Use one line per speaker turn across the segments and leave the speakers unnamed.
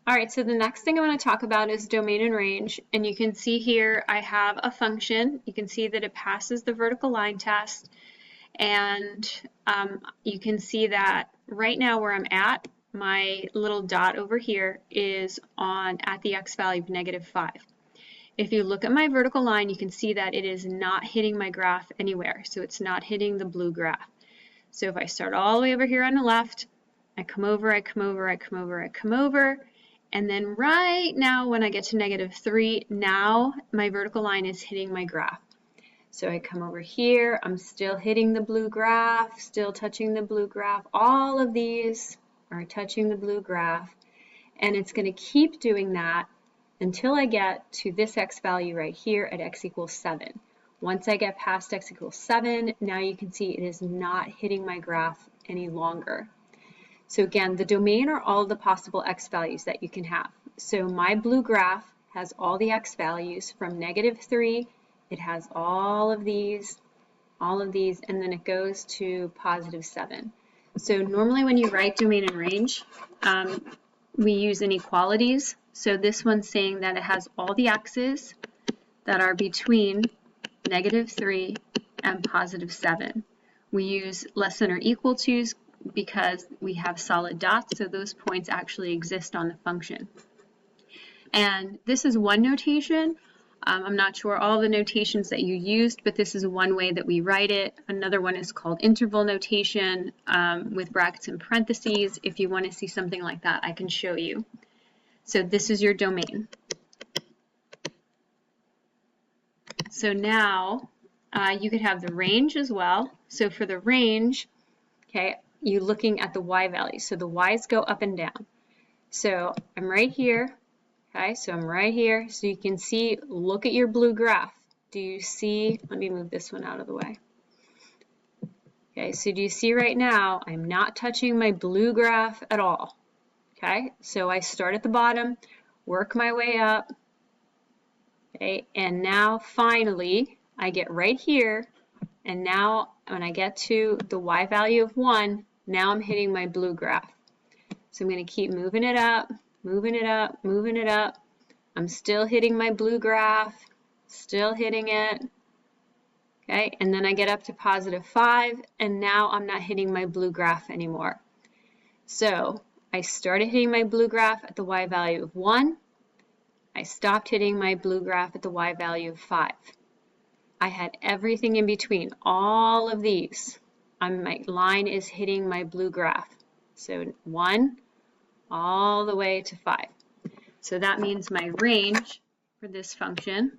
All right, so the next thing I want to talk about is domain and range. And you can see here I have a function. You can see that it passes the vertical line test. And you can see that right now where I'm at, my little dot over here is at the x value of -5. If you look at my vertical line, you can see that it is not hitting my graph anywhere. So it's not hitting the blue graph. So if I start all the way over here on the left, I come over, I come over, I come over, I come over, and then right now when I get to -3, now my vertical line is hitting my graph. So I come over here, I'm still hitting the blue graph, still touching the blue graph. All of these are touching the blue graph, and it's going to keep doing that until I get to this x value right here at x equals 7. Once I get past x equals 7, now you can see it is not hitting my graph any longer. So again, the domain are all the possible x values that you can have. So my blue graph has all the x values from -3, it has all of these, and then it goes to +7. So normally when you write domain and range, we use inequalities. So this one's saying that it has all the x's that are between -3 and +7. We use less than or equal to's because we have solid dots, so those points actually exist on the function. And this is one notation. I'm not sure all the notations that you used, but this is one way that we write it. Another one is called interval notation with brackets and parentheses. If you want to see something like that, I can show you. So this is your domain. So now you could have the range as well. So for the range, okay, you're looking at the y values. So the y's go up and down. So I'm right here. Okay, so I'm right here. So you can see, look at your blue graph. Do you see, let me move this one out of the way. Okay, so do you see right now, I'm not touching my blue graph at all. Okay, so I start at the bottom, work my way up. Okay, and now finally, I get right here. And now when I get to the y value of 1, now I'm hitting my blue graph. So I'm going to keep moving it up, moving it up, moving it up. I'm still hitting my blue graph, still hitting it. Okay, and then I get up to +5, and now I'm not hitting my blue graph anymore. So I started hitting my blue graph at the y value of 1. I stopped hitting my blue graph at the y value of 5. I had everything in between, all of these. My line is hitting my blue graph. So 1 all the way to 5. So that means my range for this function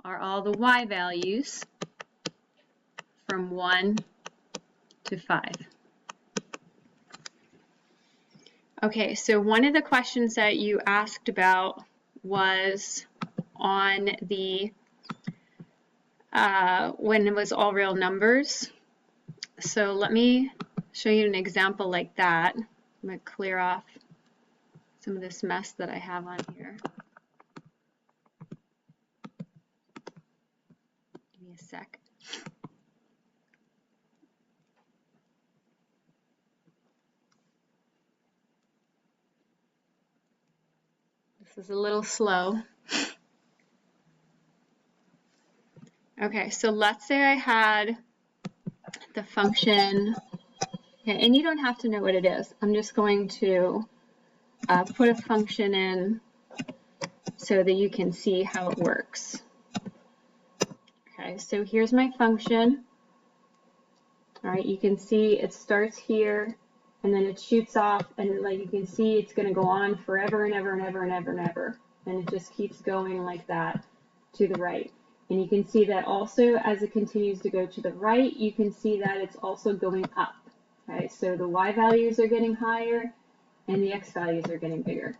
are all the y values from 1 to 5. Okay, so one of the questions that you asked about was on the when it was all real numbers. So let me show you an example like that. I'm going to clear off some of this mess that I have on here. Give me a sec. This is a little slow. Okay, so let's say I had the function, okay, and you don't have to know what it is. I'm just going to put a function in so that you can see how it works. Okay, so here's my function. All right, you can see it starts here and then it shoots off, and like you can see it's going to go on forever and ever and ever and ever and ever, and it just keeps going like that to the right. And you can see that also as it continues to go to the right, you can see that it's also going up. Okay, so the y values are getting higher and the x values are getting bigger.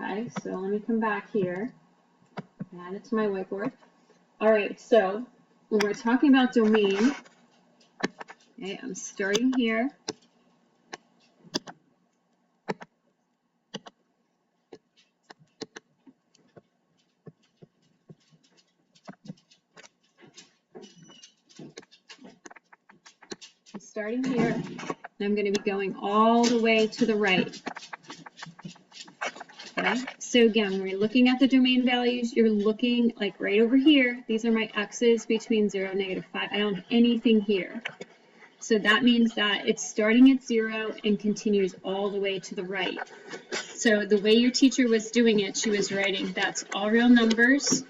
Okay, so let me come back here, add it to my whiteboard. All right, so when we're talking about domain, okay, I'm starting here. starting here, and I'm going to be going all the way to the right. Okay, so again, when we're looking at the domain values, you're looking like right over here. These are my x's between 0 and -5. I don't have anything here. So that means that it's starting at 0 and continues all the way to the right. So the way your teacher was doing it, she was writing that's all real numbers,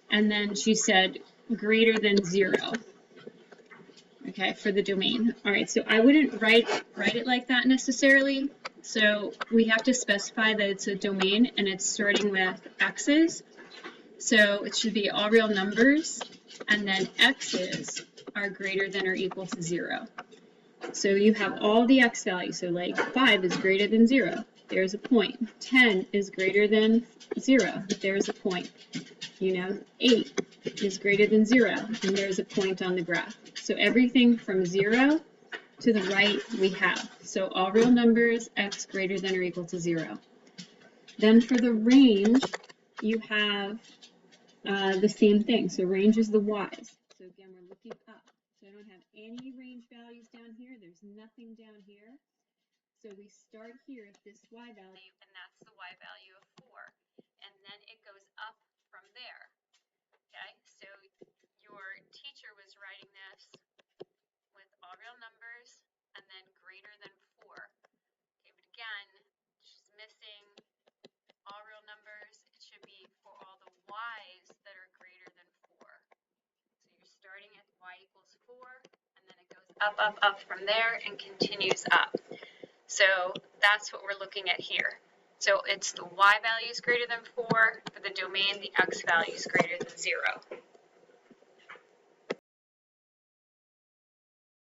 and then she said greater than 0. Okay, for the domain. All right, so I wouldn't write it like that necessarily. So we have to specify that it's a domain and it's starting with x's. So it should be all real numbers, and then x's are greater than or equal to 0. So you have all the x values. So like 5 is greater than 0. There's a point. 10 is greater than 0. There's a point. 8 is greater than 0, and there's a point on the graph. So everything from 0 to the right we have. So all real numbers, x greater than or equal to 0. Then for the range, you have the same thing. So range is the y's. So again, we're looking up. So I don't have any range values down here. There's nothing down here. So we start here at this y value, and that's the y value of 4. And then it goes up from there. Okay, so your teacher was writing this with all real numbers and then greater than 4. Okay, but again, she's missing all real numbers. It should be for all the y's that are greater than 4. So you're starting at y equals 4, and then it goes up, up, up from there and continues up. So that's what we're looking at here. So it's the y value is greater than 4. For the domain, the x value is greater than 0.